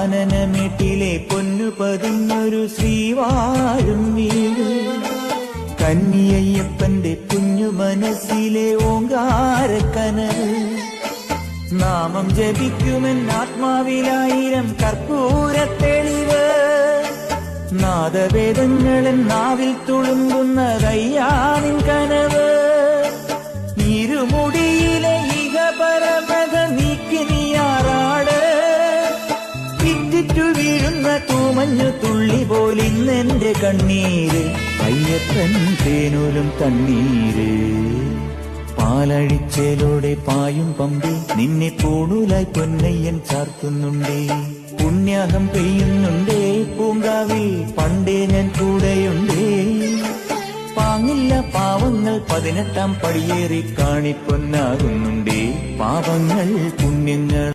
കാനനമേട്ടിലെ പൊന്നു പതിഞ്ഞൊരു ശ്രീവാഴും വീട്, കന്നിയയ്യപ്പന്റെ കുഞ്ഞു മനസ്സിലെ ഓങ്കാരക്കനവ്. നാമം ജപിക്കുമെൻ ആത്മാവിലായിരം കർപ്പൂരത്തെളിവ്, നാദവേദങ്ങളൻ നാവിൽ തുളുമ്പുന്നതയ്യാനിൻ കനവ്. ഇരുമുടിയിലെ ഇഹപരമത നീക്കി നീയാറാട്, ഇറ്റിറ്റു വീഴുന്ന തൂമഞ്ഞു തുള്ളി പോലിന്നെന്റെ കണ്ണീര്, അയ്യപ്പൻ തേനൂലും കണ്ണീര്. പാലഴിച്ചേലോടെ പായും പമ്പി നിന്നെ പൂണൂലായി പൊന്നയ്യൻ ചാർത്തുന്നുണ്ടേ. പുണ്യാഹം പെയ്യുന്നുണ്ടേ പൂങ്കാവിൽ പണ്ടേ ഞാൻ കൂടെയുണ്ടേ. പാങ്ങില്ല പാവങ്ങൾ 18-ാം പടിയേറി കാണിപ്പൊന്നാകുന്നുണ്ടേ. പാപങ്ങൾ പുണ്യങ്ങൾ